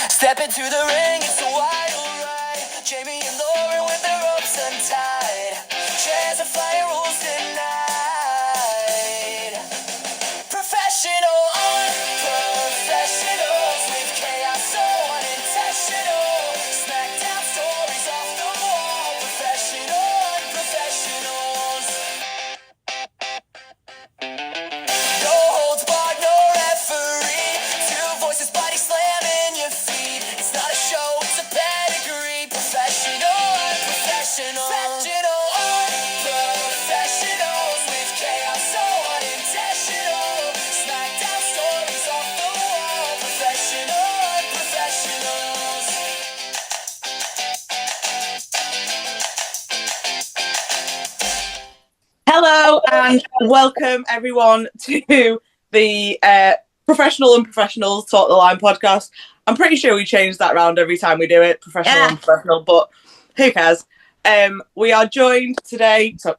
Step into the ring, it's a wild ride. Jamie and Lauren with their ropes untied. Chairs are flying, rules denied. Professional, unprofessionals with chaos so unintentional. Smackdown stories off the wall. Professional, unprofessionals. No holds barred, no referee. Two voices, body slamming your feet. It's not a show, it's a pedigree. Professional, unprofessional. Professional, unprofessionals with chaos so unintentional. Smackdown stories off the wall. Professional, unprofessionals. Hello and welcome everyone to the Professional Unprofessionals Talk the Line podcast. I'm pretty sure we change that round every time we do it, professional and unprofessional, but who cares? We are joined today, so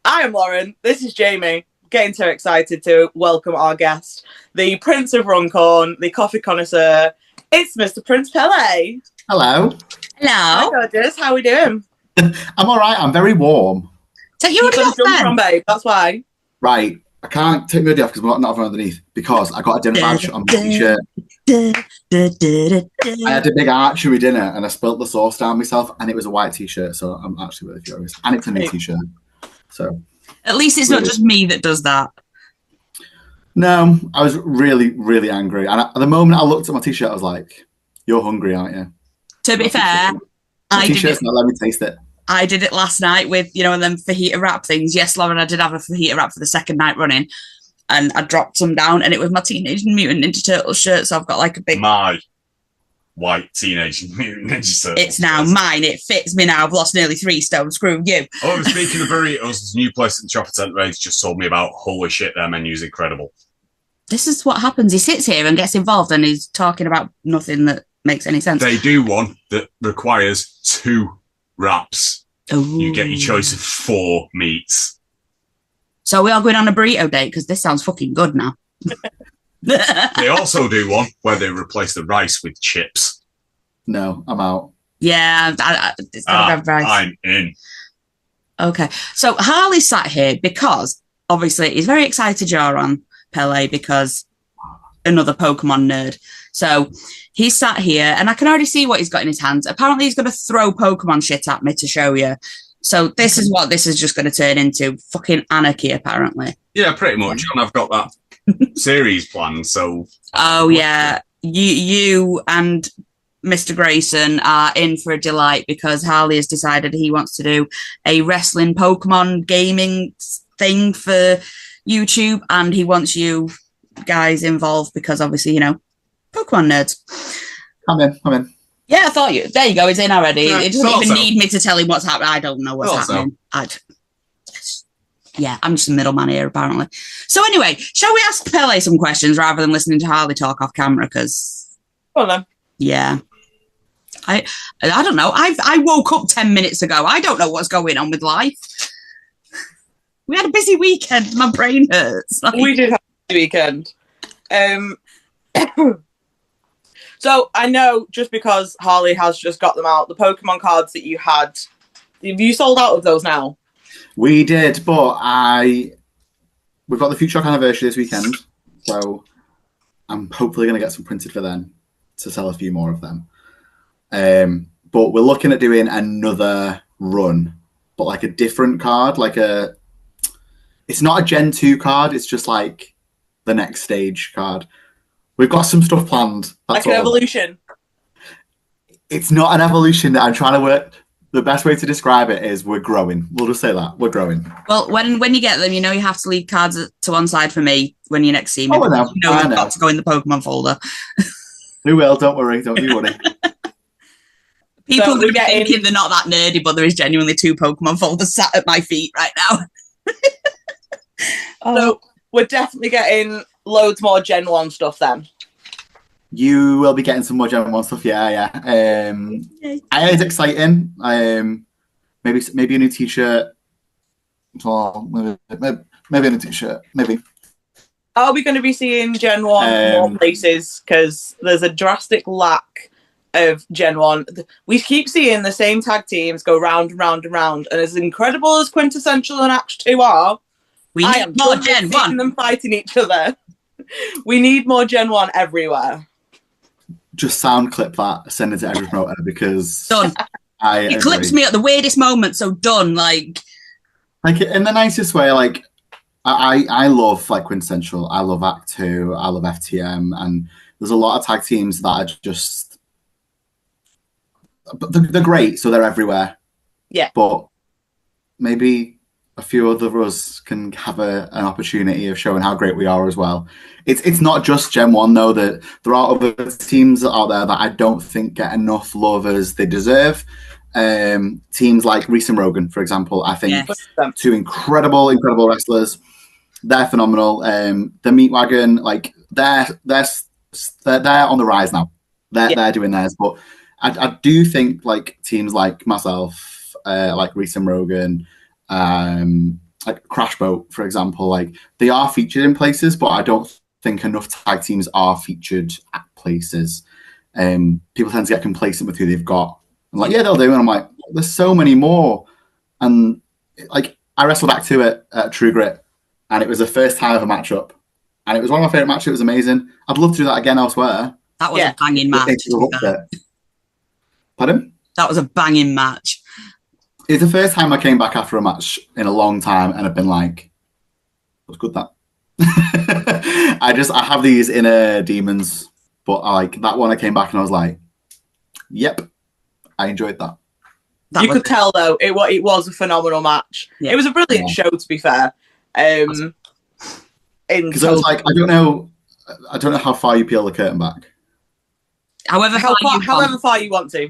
I am Lauren, this is Jamie, getting so excited to welcome our guest, the Prince of Runcorn, the coffee connoisseur, it's Mr. Prince Pelé. Hello. Hi, gorgeous, how are we doing? I'm all right. I'm very warm. So you already got jump from, babe, that's why. Right. I can't take my hoodie off because I'm not underneath because I got a dinner badge on my t-shirt. I had a big archery dinner and I spilt the sauce down myself and it was a white t-shirt, so I'm actually really furious. And it's a new t-shirt. So At least it's not just me that does that. no, I was really, really angry. And at the moment I looked at my t-shirt, I was like, "You're hungry, aren't you?" To be fair, My t-shirt's not let me taste it. I did it last night with, them fajita wrap things. Yes, Lauren, I did have a fajita wrap for the second night running. And I dropped some down and it was my Teenage Mutant Ninja Turtles shirt. So I've got like a big... My white Teenage Mutant Ninja Turtles. It's now mine. It fits me now. I've lost nearly 3 stone. Screw you. Oh, speaking of burritos, there's a new place in the shopping centre Ray's just told me about. Holy shit, their menu's incredible. This is what happens. He sits here and gets involved and he's talking about nothing that makes any sense. They do one that requires 2 wraps. Ooh. You get your choice of 4 meats. So we are going on a burrito date because this sounds fucking good now. They also do one where they replace the rice with chips. No, I'm out. Yeah, it's gotta have rice. I'm in. Okay, so Harley sat here because obviously he's very excited you're on Pelé because another Pokemon nerd. So he sat here and I can already see what he's got in his hands. Apparently he's going to throw Pokemon shit at me to show you. So this is what this is just going to turn into. Fucking anarchy, apparently. Yeah, pretty much. And I've got that series planned, so... Oh, yeah. You and Mr. Grayson are in for a delight because Harley has decided he wants to do a wrestling Pokemon gaming thing for YouTube and he wants you guys involved because obviously, Pokemon nerds. I'm in. Yeah, I thought you. There you go. He's in already. Yeah, it doesn't even need me to tell him what's happening. I don't know what's happening. I'm just a middleman here, apparently. So anyway, shall we ask Pelé some questions rather than listening to Harley talk off camera? Because, yeah, I don't know. I woke up 10 minutes ago. I don't know what's going on with life. We had a busy weekend. My brain hurts. We did have a busy weekend. So I know just because Harley has just got them out, the Pokemon cards that you had, have you sold out of those now? We did, but we've got the Future Shock anniversary this weekend, so I'm hopefully going to get some printed for them to sell a few more of them. But we're looking at doing another run, but like a different card, it's not a Gen 2 card, it's just like the next stage card. We've got some stuff planned. That's like an all. evolution. It's not an evolution that I'm trying to work. The best way to describe it is we're growing. We'll just say that. We're growing. Well, when you get them, you have to leave cards to one side for me when you next see me. Oh, I know. We've got to go in the Pokemon folder. We will. Don't worry. Don't you worry. People are thinking they're not that nerdy, but there is genuinely 2 Pokemon folders sat at my feet right now. So we're definitely getting loads more Gen 1 stuff then. You will be getting some more Gen 1 stuff, yeah. It's exciting. Maybe a new t-shirt. Well, maybe a new t-shirt. Maybe. Are we going to be seeing Gen 1 more places? Because there's a drastic lack of Gen 1. We keep seeing the same tag teams go round and round and round. And as incredible as Quintessential and Act 2 are, We need more Gen 1. them fighting each other. We need more Gen 1 everywhere. Just sound clip that, send it to every promoter because Done. It clips me at the weirdest moment, so done. Like in the nicest way. Like I love like Quintessential. I love Act 2. I love FTM, and there's a lot of tag teams that are just, but they're great, so they're everywhere. Yeah, but maybe a few other of us can have an opportunity of showing how great we are as well. It's not just Gen 1 though. That there are other teams out there that I don't think get enough love as they deserve. Teams like Reese and Rogan, for example, I think two incredible wrestlers. They're phenomenal. The Meat Wagon, like they're on the rise now. They're doing theirs, but I do think like teams like myself, like Reese and Rogan, like Crash Boat, for example, like they are featured in places, but I don't think enough tag teams are featured at places. People tend to get complacent with who they've got. I'm like, yeah, they'll do. And I'm like, there's so many more. And like, I wrestled Act 2 at True Grit, and it was the first time of a matchup. And it was one of my favourite matches. It was amazing. I'd love to do that again elsewhere. That was a banging match. Pardon? That was a banging match. It's the first time I came back after a match in a long time, and I've been like, it was good that. I have these inner demons, but like that one I came back and I was like, yep, I enjoyed that. You could tell though, it was a phenomenal match. Yeah. It was a brilliant show, to be fair. Because I was like, I don't know how far you peel the curtain back. However far you want to.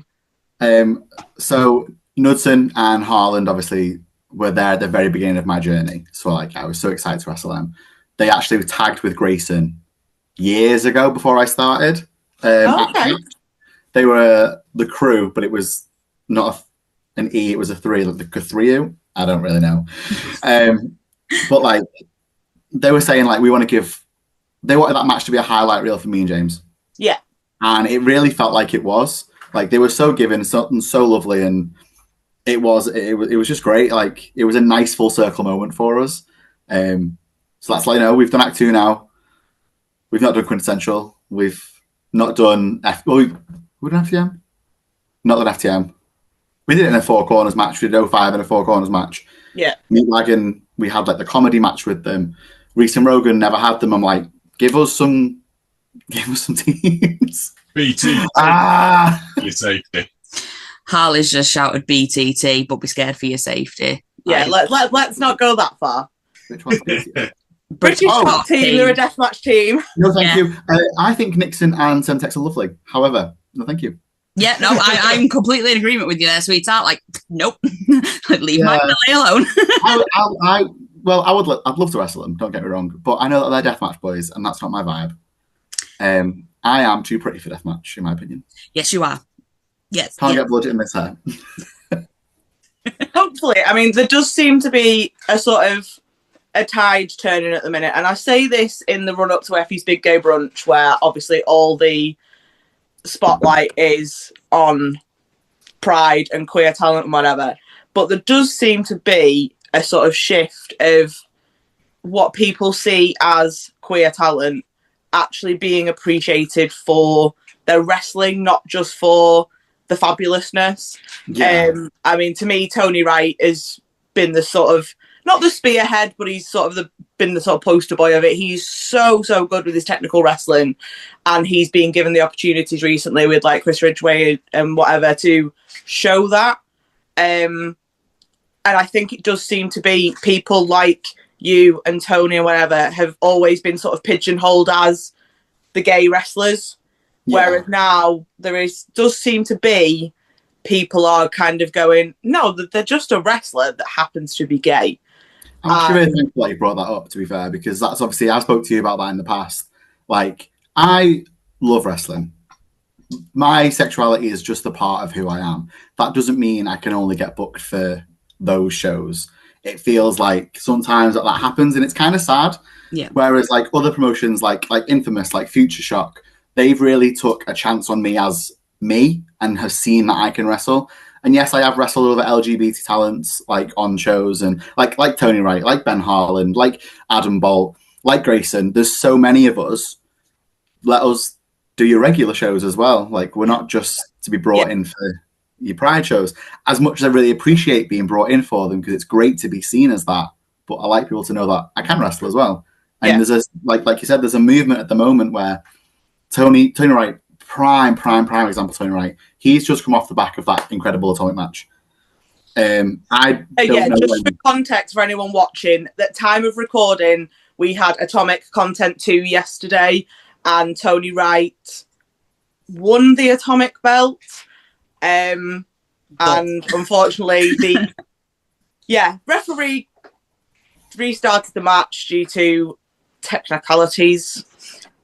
So Knudsen and Harland obviously were there at the very beginning of my journey. So like I was so excited to wrestle them. They actually were tagged with Grayson years ago before I started. Okay. They were the crew, but it was not an E, it was a 3, like the K3U. I don't really know. But like they were saying like they wanted that match to be a highlight reel for me and James. Yeah. And it really felt like it was. Like they were so giving, something so lovely, and it was just great. Like it was a nice full circle moment for us. So that's like, we've done Act 2 now. We've not done Quintessential. We've not done we've done FTM? Not done FTM. We did it in a 4 corners match. We did 05 in a 4 corners match. Yeah. Meat Wagon, we had like the comedy match with them. Reese and Rogan never had them. I'm like, give us some teams. BT. Your safety. Harley's just shouted BTT, but be scared for your safety. Yeah, let's not go that far. Which one's BTT? British top team, they're a deathmatch team. No, thank you. I think Nixon and Semtex are lovely. However, no, thank you. Yeah, no, I'm completely in agreement with you there, sweetheart. Like, nope, leave my Pelé alone. I'd love to wrestle them. Don't get me wrong, but I know that they're deathmatch boys, and that's not my vibe. I am too pretty for deathmatch, in my opinion. Yes, you are. Yes, can't get blood in this hair. Hopefully, I mean, there does seem to be a tide turning at the minute, and I say this in the run up to Effie's Big Gay Brunch, where obviously all the spotlight is on pride and queer talent and whatever, but there does seem to be a sort of shift of what people see as queer talent actually being appreciated for their wrestling, not just for the fabulousness. I mean, to me, Tony Wright has been the sort of, not the spearhead, but he's sort of been the sort of poster boy of it. He's so good with his technical wrestling, and he's been given the opportunities recently with like Chris Ridgway and whatever to show that. And I think it does seem to be people like you and Tony and whatever have always been sort of pigeonholed as the gay wrestlers. Whereas now does seem to be people are kind of going, no, they're just a wrestler that happens to be gay. I'm actually really thankful that you brought that up, to be fair, because that's obviously, I spoke to you about that in the past. Like, I love wrestling. My sexuality is just a part of who I am. That doesn't mean I can only get booked for those shows. it feels like sometimes that happens, and it's kind of sad. Yeah. Whereas like other promotions, like Infamous, like Future Shock, they've really took a chance on me as me and have seen that I can wrestle. And yes, I have wrestled other LGBT talents like on shows, and like Tony Wright, like Ben Harlan, like Adam Bolt, like Grayson. There's so many of us. Let us do your regular shows as well. Like, we're not just to be brought in for your Pride shows. As much as I really appreciate being brought in for them, because it's great to be seen as that, but I like people to know that I can wrestle as well. And there's a, like you said, there's a movement at the moment where Tony Wright, prime example, Tony Wright, he's just come off the back of that incredible Atomic match. I don't know just for context for anyone watching, at time of recording, we had Atomic Content 2 yesterday, and Tony Wright won the Atomic belt. And unfortunately, the referee restarted the match due to technicalities.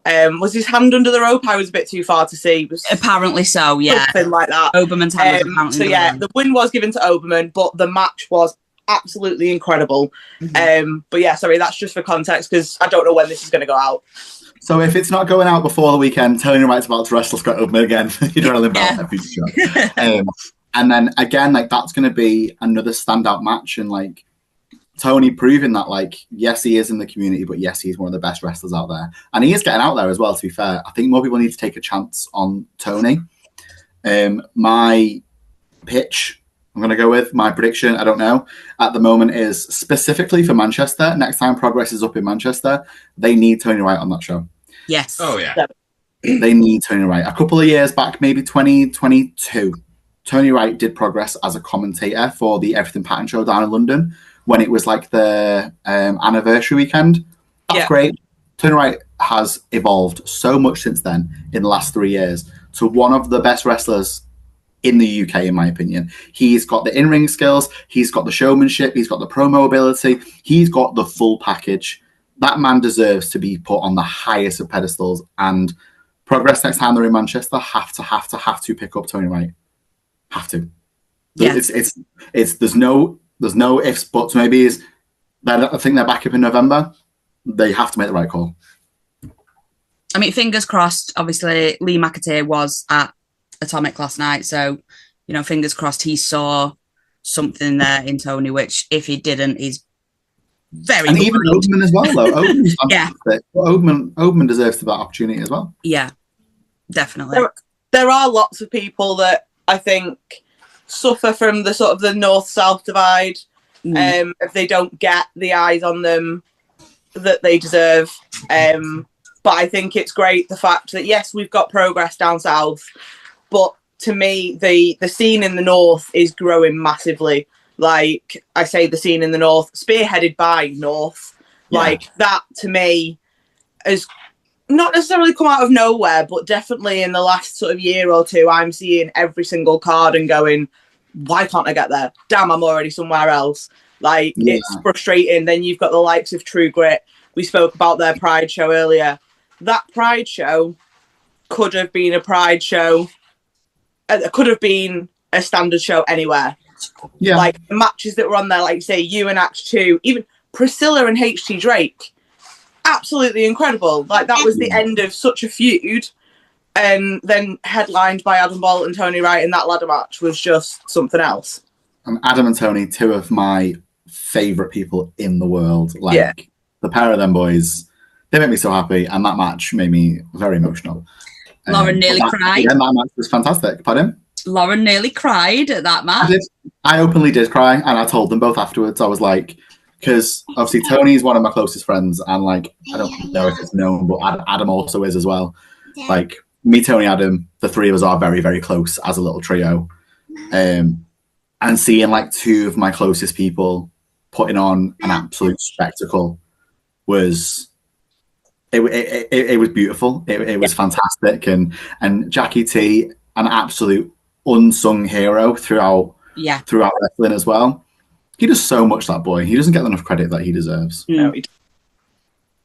Was his hand under the rope? I was a bit too far to see. Apparently so, yeah. Something like that. Oberman's hand was apparently the win was given to Oberman, but the match was absolutely incredible. But yeah, sorry, that's just for context, because I don't know when this is going to go out. So if it's not going out before the weekend, Tony Wright's about to wrestle Scott Oberman again. You don't know about that future show. And then again, like, that's going to be another standout match, and like Tony proving that, like, yes, he is in the community, but yes, he's one of the best wrestlers out there, and he is getting out there as well. To be fair, I think more people need to take a chance on Tony. My pitch, I'm going to go with my prediction, I don't know, at the moment is specifically for Manchester. Next time Progress is up in Manchester, they need Tony Wright on that show. Yes. Oh, yeah. They need Tony Wright. A couple of years back, maybe 2022, Tony Wright did Progress as a commentator for the Everything Pattern show down in London when it was like the anniversary weekend. That's great. Tony Wright has evolved so much since then in the last 3 years to one of the best wrestlers in the UK, in my opinion. He's got the in-ring skills, he's got the showmanship, he's got the promo ability, he's got the full package. That man deserves to be put on the highest of pedestals, and Progress next time they're in Manchester have to pick up Tony Wright. Have to. Yeah. It's there's no ifs, buts, maybes. I think they're back up in November. They have to make the right call. I mean, fingers crossed. Obviously, Lee McAteer was at Atomic last night, so fingers crossed he saw something there in Tony, which if he didn't, he's very and good. even Oberman as well, though. Oberman's fantastic. Oberman deserves that opportunity as well. Yeah, definitely. There are lots of people that I think suffer from the sort of the north-south divide. If they don't get the eyes on them that they deserve. But I think it's great the fact that, yes, we've got Progress down south, but to me, the scene in the north is growing massively. Like I say, the scene in the north, spearheaded by North, like that to me has not necessarily come out of nowhere, but definitely in the last sort of year or two, I'm seeing every single card and going, why can't I get there? Damn, I'm already somewhere else. Like, it's frustrating. Then you've got the likes of True Grit. We spoke about their Pride show earlier. That Pride show could have been a Pride show. It could have been a standard show anywhere. Yeah. Like, the matches that were on there, like, say, you and Act 2, even Priscilla and HT Drake, absolutely incredible. Like, that was the end of such a feud. And then headlined by Adam Bolt and Tony Wright in that ladder match was just something else. Adam and Tony, two of my favourite people in the world. Like, the pair of them boys, they make me so happy. And that match made me very emotional. Lauren nearly cried. Yeah, that match was fantastic. Pardon? Lauren nearly cried at that match. I openly did cry, and I told them both afterwards. I was like, because obviously Tony's one of my closest friends, and like, I don't know if it's known, but Adam also is as well. Yeah. Like, me, Tony, Adam, the three of us are very, very close as a little trio. And seeing like two of my closest people putting on an absolute spectacle was it was beautiful. It was fantastic, and Jackie T, an absolute unsung hero throughout wrestling as well. He does so much, that boy. He doesn't get enough credit that he deserves. No,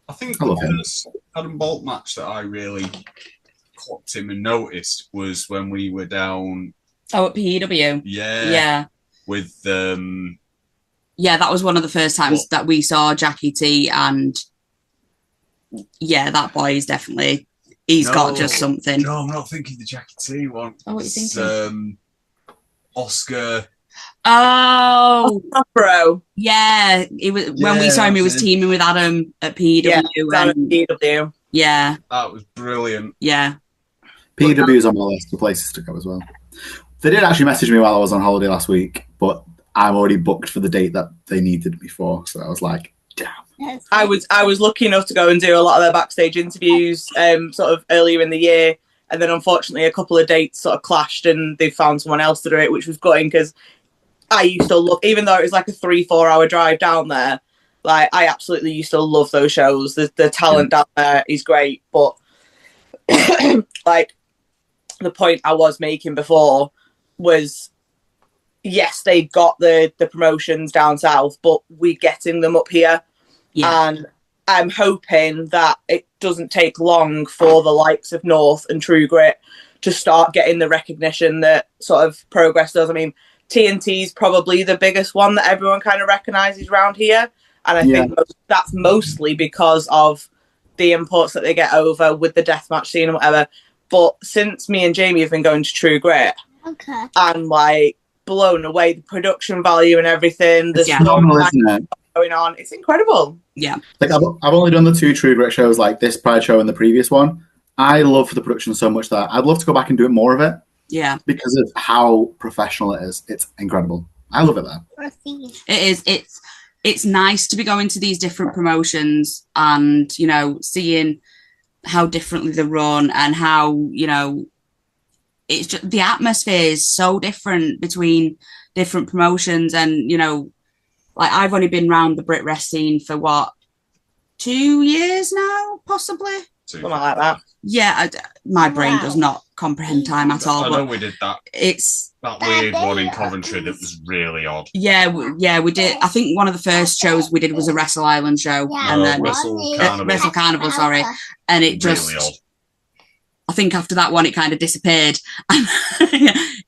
I think the first Adam Bolt match that I really clocked him and noticed was when we were down. Oh, at PEW. Yeah. With Yeah, that was one of the first times that we saw Jackie T, and yeah, that boy is definitely, he's got just something. No, I'm not thinking the Jackie T one. Oh, what are you thinking? Oscar. Oh, Bro. yeah. It was when we saw him, he was teaming with Adam at PW. Yeah, and PW. Yeah. That was brilliant. Yeah. PW is on my list of places to go as well. They did actually message me while I was on holiday last week, but I'm already booked for the date that they needed me for. So I was like, damn. I was lucky enough to go and do a lot of their backstage interviews sort of earlier in the year, and then unfortunately a couple of dates sort of clashed and they found someone else to do it, which was gutting because I used to love, even though it was like a 3-4 hour drive down there, like I absolutely used to love those shows. The talent down there is great, but like the point I was making before was, yes, they've got the promotions down south, but we're getting them up here. Yeah. And I'm hoping that it doesn't take long for the likes of North and True Grit to start getting the recognition that sort of Progress does. I mean, TNT is probably the biggest one that everyone kind of recognises around here. And I think that's mostly because of the imports that they get over with the deathmatch scene and whatever. But since me and Jamie have been going to True Grit, I'm like blown away, the production value and everything. The story going on, it's incredible. Yeah, like I've only done the 2 True Grit shows, like this Pride show and the previous one. I love the production so much that I'd love to go back and do it more of it. Yeah, because of how professional it is. It's incredible. I love it there. It is. It's nice to be going to these different promotions and, you know, seeing how differently they run and how, you know, it's just the atmosphere is so different between different promotions. And, you know, like I've only been around the Brit Rest scene for what, 2 years now, possibly? Something like that. Yeah, my brain does not comprehend time at all. I know we did that. It's that weird one in Coventry that was really odd. Yeah, we did. I think one of the first shows we did was a Wrestle Island show, and then Wrestle Carnival, sorry, and it just. Really odd. I think after that one, it kind of disappeared.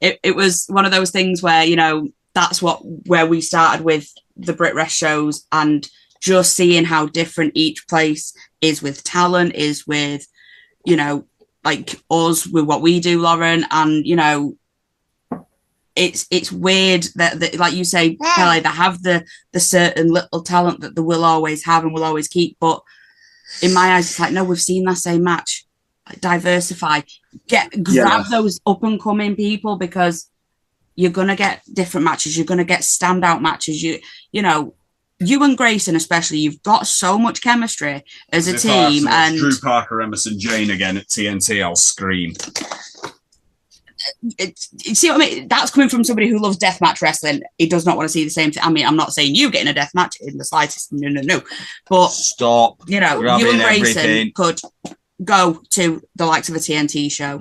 it was one of those things where, you know, that's where we started with the Brit Rest shows, and just seeing how different each place is with talent, is with, you know, like us with what we do, Lauren, and, you know, it's weird that like you say, Pelé, they have the certain little talent that they will always have and will always keep. But in my eyes, it's like, no, we've seen that same match. Like, diversify, grab those up and coming people, because you're gonna get different matches. You're gonna get standout matches. You know. You and Grayson, especially, you've got so much chemistry as a team. And Drew Parker, Emerson Jane again at TNT, I'll scream. See what I mean? That's coming from somebody who loves deathmatch wrestling. He does not want to see the same thing. I mean, I'm not saying you getting a deathmatch in the slightest. No. But stop. You know, you and Grayson could go to the likes of a TNT show.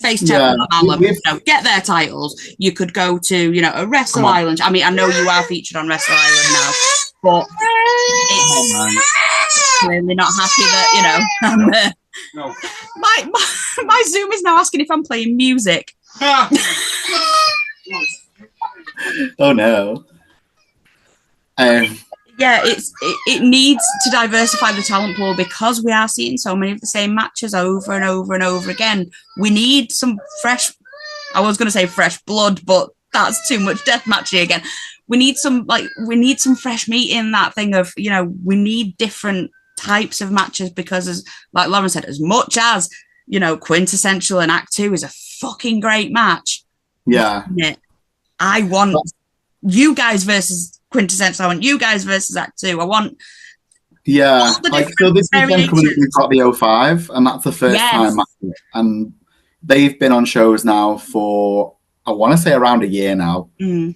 Face Temple Malum, you know, get their titles. You could go to, you know, a Wrestle Island. I mean, I know you are featured on Wrestle Island now, but it's clearly not happy that, you know, my Zoom is now asking if I'm playing music. Oh no. Yeah, it needs to diversify the talent pool, because we are seeing so many of the same matches over and over and over again. We need some fresh, I was going to say fresh blood, but that's too much deathmatchy again. We need some fresh meat in that thing of, you know, we need different types of matches, because as like Lauren said, as much as, you know, Quintessential and Act 2 is a fucking great match. Yeah. I want you guys versus Quintessential. I want you guys versus Act 2. I want like, so this weekend coming up, we've got the 05, and that's the first time, and they've been on shows now for, I want to say, around a year now. Gen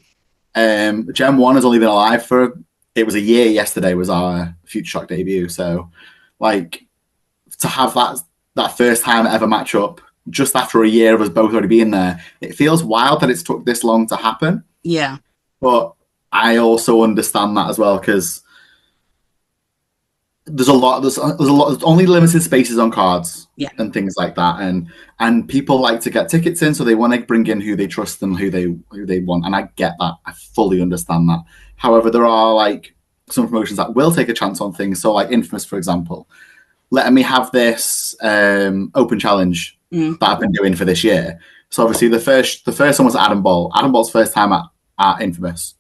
1 has only been alive for, it was a year yesterday was our Future Shock debut, so like to have that first time ever match up just after a year of us both already being there, it feels wild that it's took this long to happen. But I also understand that as well, because there's only limited spaces on cards and things like that, and people like to get tickets in, so they want to bring in who they trust and who they want, and I get that. I fully understand that. However, there are like some promotions that will take a chance on things, so like Infamous, for example, letting me have this open challenge that I've been doing for this year. So obviously the first one was Adam Bolt. Adam Bolt's first time at Infamous.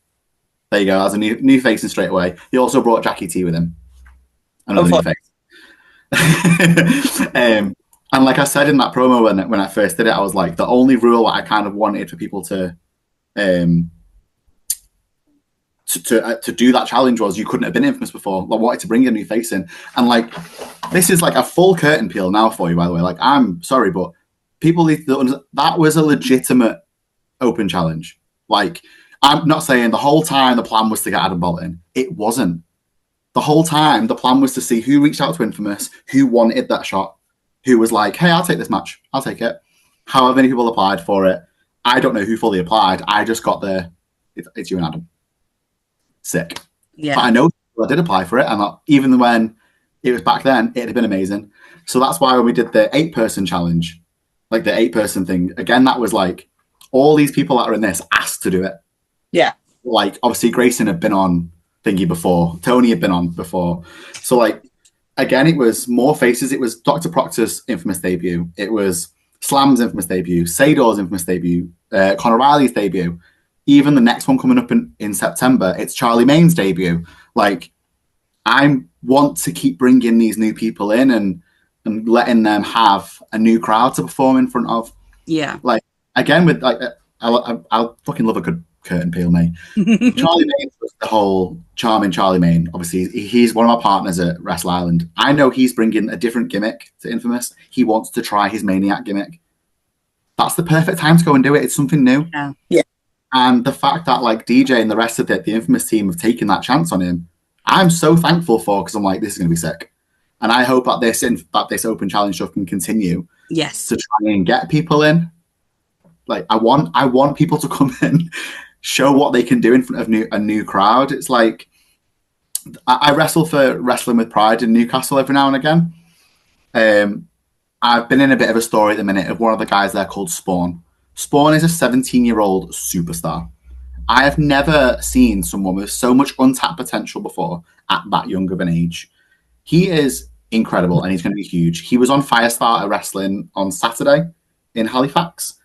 There you go. That's a new face in straight away. He also brought Jackie T with him. Another new face. And like I said in that promo when I first did it, I was like, the only rule I kind of wanted for people to do that challenge was you couldn't have been Infamous before. I wanted to bring a new face in. And like, this is like a full curtain peel now for you, by the way. Like, I'm sorry, but people need to understand that was a legitimate open challenge. Like, I'm not saying the whole time the plan was to get Adam Bolt in. It wasn't. The whole time, the plan was to see who reached out to Infamous, who wanted that shot, who was like, hey, I'll take this match. I'll take it. However many people applied for it. I don't know who fully applied. I just got the, it's you and Adam. Sick. Yeah. But I know people that did apply for it, and even when it was back then, it had been amazing. So that's why when we did the 8-person challenge, like the 8-person thing, again, that was like, all these people that are in this asked to do it. Yeah. Like, obviously, Grayson had been on thingy before. Tony had been on before. So, like, again, it was more faces. It was Dr. Proctor's Infamous debut. It was Slam's Infamous debut. Sador's Infamous debut. Conor Riley's debut. Even the next one coming up in September, it's Charlie Main's debut. Like, I want to keep bringing these new people in and letting them have a new crowd to perform in front of. Yeah. Like, again, with like, I fucking love a good curtain peel, mate. Charlie Main was the whole charming Charlie Main. Obviously, he's one of my partners at Wrestle Island. I know he's bringing a different gimmick to Infamous. He wants to try his Maniac gimmick. That's the perfect time to go and do it. It's something new. Yeah. And the fact that like DJ and the rest of the Infamous team have taken that chance on him, I'm so thankful for, because I'm like, this is going to be sick. And I hope that this open challenge stuff can continue. Yes. To try and get people in. Like, I want people to come in, show what they can do in front of a new crowd. It's like, I wrestle for Wrestling with Pride in Newcastle every now and again. I've been in a bit of a story at the minute of one of the guys there called Spawn. Spawn is a 17-year-old superstar. I have never seen someone with so much untapped potential before at that young of an age. He is incredible, and he's going to be huge. He was on Firestarter Wrestling on Saturday in Halifax.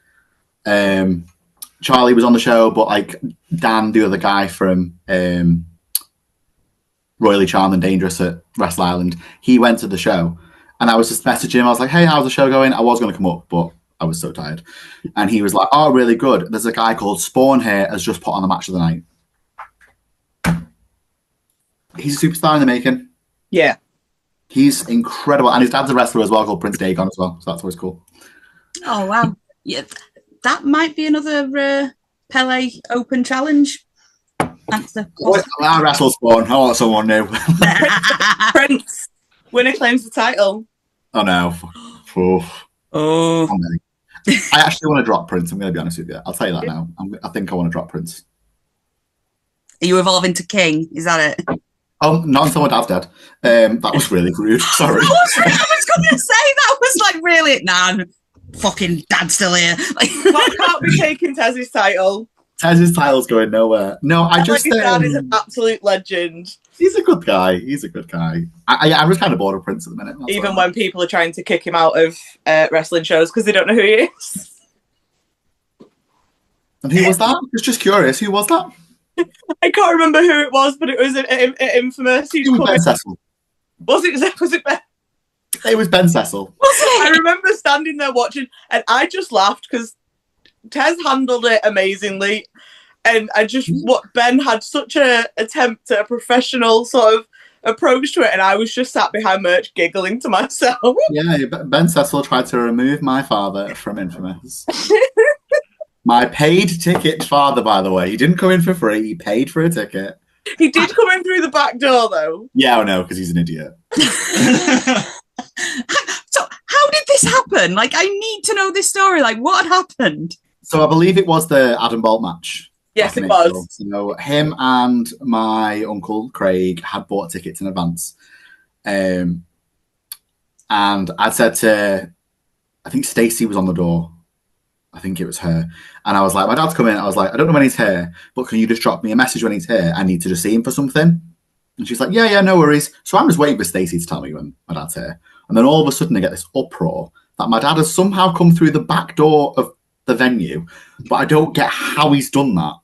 Charlie was on the show, but like Dan, the other guy from Royally Charmed and Dangerous at Wrestle Island, he went to the show, and I was just messaging him. I was like, hey, how's the show going? I was going to come up, but I was so tired. And he was like, oh, really good. There's a guy called Spawn here has just put on the match of the night. He's a superstar in the making. Yeah. He's incredible. And his dad's a wrestler as well, called Prince Dagon as well. So that's always cool. Oh, wow. Yeah, that might be another Pelé Open Challenge answer. I wrestle Spawn. I want someone new. Prince. Winner claims the title. Oh, no. Oh. I actually want to drop Prince. I'm going to be honest with you. I'll tell you that now. I think I want to drop Prince. Are you evolving to King? Is that it? Oh, not until my dad's dead. That was really rude. Sorry. I was going to say that was like really. Nah, fucking dad's still here. Like, Can't be taking Tez's title. Tez's title's going nowhere. No, I just. His dad is an absolute legend. He's a good guy. I'm just kind of bored of Prince at the minute. Even when people are trying to kick him out of wrestling shows because they don't know who he is. And who was that? I was just curious. Who was that? I can't remember who it was, but it was an Infamous. It was Ben Cecil. Was it Ben? It was Ben Cecil. I remember standing there watching, and I just laughed because Tez handled it amazingly. And Ben had such a attempt at a professional sort of approach to it, and I was just sat behind merch giggling to myself. Yeah, Ben Cecil tried to remove my father from Infamous. My paid ticket father, by the way. He didn't come in for free. He paid for a ticket. He did come in through the back door, though. Yeah, I know, because he's an idiot. So how did this happen? Like, I need to know this story. Like, what had happened? So I believe it was the Adam Bolt match. Yes, it was. So him and my uncle Craig had bought tickets in advance. and I'd said to, I think Stacey was on the door. I think it was her. And I was like, my dad's coming. I was like, I don't know when he's here, but can you just drop me a message when he's here? I need to just see him for something. And she's like, yeah, no worries. So I'm just waiting for Stacey to tell me when my dad's here. And then all of a sudden I get this uproar that my dad has somehow come through the back door of the venue, but I don't get how he's done that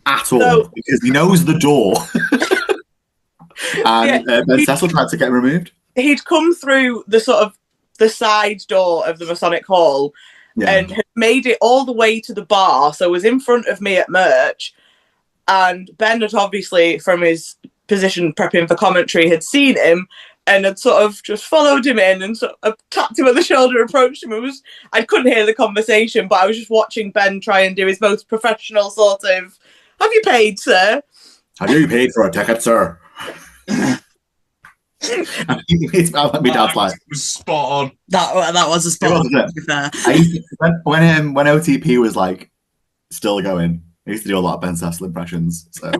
at all, because he knows the door. And Ben Cecil tried to get him removed. He'd come through the sort of the side door of the Masonic Hall and had made it all the way to the bar, so was in front of me at merch. And Ben had obviously, from his position prepping for commentary, had seen him and had sort of just followed him in and sort of tapped him on the shoulder, approached him. I couldn't hear the conversation, but I was just watching Ben try and do his most professional sort of, have you paid, sir? Have you paid for a ticket, sir? My dad's like, was spot on. That was a spot on, to be fair. When OTP was like still going, I used to do a lot of Ben Cecil impressions, so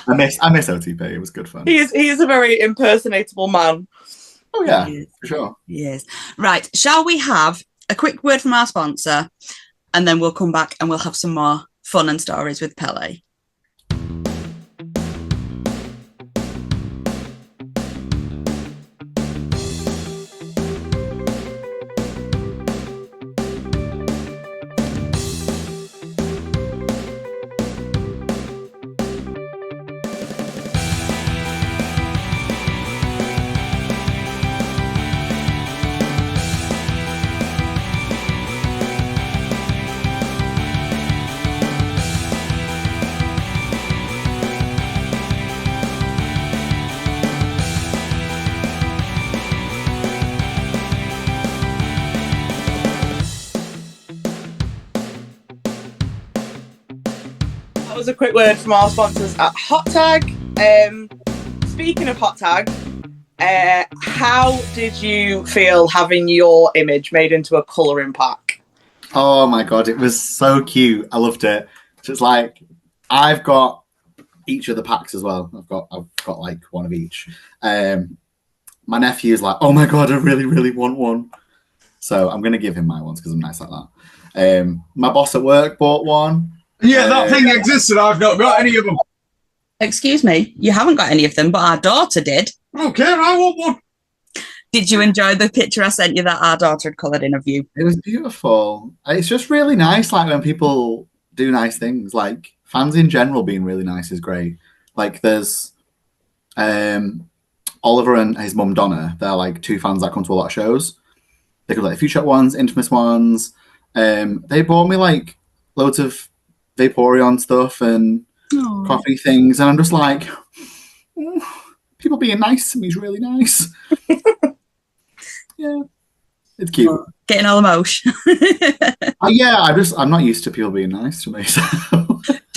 I miss OTP. It was good fun. He is a very impersonatable man. Oh yeah, for sure. Yes. Right. Shall we have a quick word from our sponsor, and then we'll come back and we'll have some more fun and stories with Pelé. A quick word from our sponsors at Hot Tag. Speaking of Hot Tag, how did you feel having your image made into a colouring pack? Oh my god, it was so cute. I loved it. Just like, I've got each of the packs as well. I've got like one of each. My nephew's like, oh my god, I really want one. So I'm gonna give him my ones because I'm nice like that. My boss at work bought one. Yeah, that thing existed. I've not got any of them. Excuse me, you haven't got any of them, but our daughter did. I don't care. I want one. Did you enjoy the picture I sent you that our daughter had coloured in of you? It was beautiful. It's just really nice, like when people do nice things. Like fans in general being really nice is great. Like there's Oliver and his mum Donna. They're like two fans that come to a lot of shows. They come like Future ones, Infamous ones. They bought me like loads of Vaporeon stuff and coffee things, and I'm just like, people being nice to me is really nice. Yeah, it's cute. Getting all emotion. I'm not used to people being nice to me. So.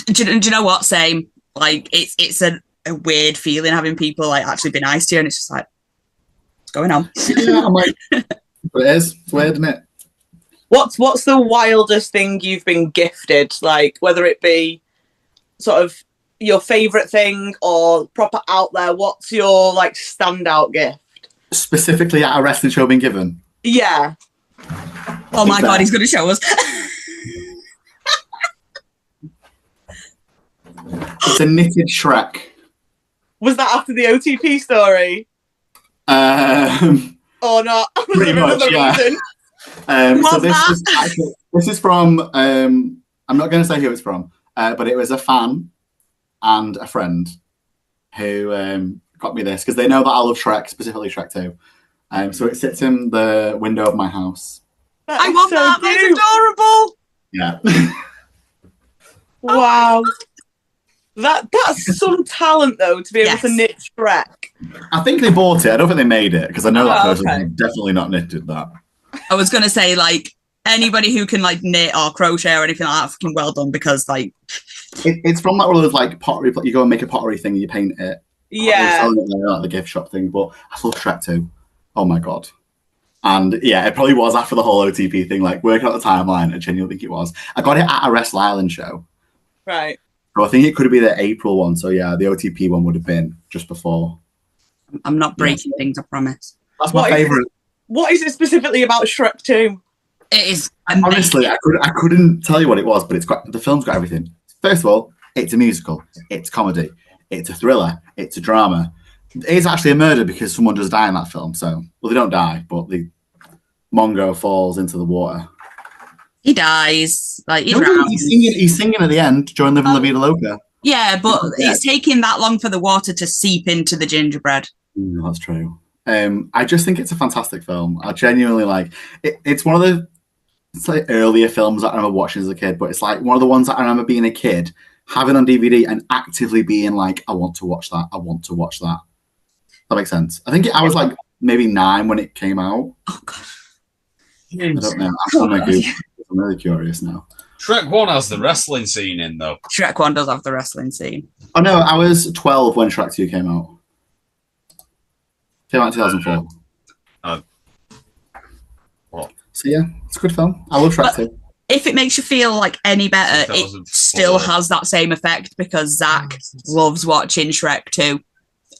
Do you know what? Same. Like it's a weird feeling having people like actually be nice to you, and it's just like, what's going on? Yeah, I'm like, but it is. It's weird, isn't it? What's the wildest thing you've been gifted? Like, whether it be sort of your favourite thing or proper out there, what's your like standout gift? Specifically at a wrestling show being given? Yeah. Oh my god, he's going to show us. It's a knitted Shrek. Was that after the OTP story? Or not? Pretty much, yeah. So this is from, I'm not going to say who it's from, but it was a fan and a friend who got me this because they know that I love Shrek, specifically Shrek 2. So it sits in the window of my house. I want that. It's adorable. Yeah. Wow. That's some talent though, to be able to knit Shrek. I think they bought it. I don't think they made it because I know that person definitely not knitted that. I was going to say, like, anybody who can, like, knit or crochet or anything like that, fucking well done, because, like... It's from, like, one of those, like, pottery... You go and make a pottery thing and you paint it. Yeah. Like the gift shop thing, but I love Shrek 2. Oh, my God. And, yeah, it probably was after the whole OTP thing, like, working out the timeline, I genuinely think it was. I got it at a Wrestle Island show. Right. So I think it could have been the April one, so, yeah, the OTP one would have been just before. I'm not breaking things, I promise. That's my favourite. What is it specifically about Shrek 2? It is amazing. Honestly, I couldn't tell you what it was, but the film's got everything. First of all, it's a musical, it's comedy, it's a thriller, it's a drama. It is actually a murder because someone does die in that film. So, well, they don't die, but the Mongo falls into the water. He dies. Like he's singing at the end during Living La Vida Loca. Yeah, but it's taking that long for the water to seep into the gingerbread. That's true. I just think it's a fantastic film. I genuinely like it. It's one of the earlier films that I remember watching as a kid, but it's like one of the ones that I remember being a kid, having on DVD and actively being like, I want to watch that. I want to watch that. That makes sense. I think I was like maybe 9 when it came out. Oh, God. I don't know. I'm really curious now. Shrek 1 has the wrestling scene in, though. Shrek 1 does have the wrestling scene. Oh, no, I was 12 when Shrek 2 came out. Came out in 2004. What? So, yeah, it's a good film. I love Shrek 2. If it makes you feel like any better, it still has that same effect because Zach loves watching Shrek 2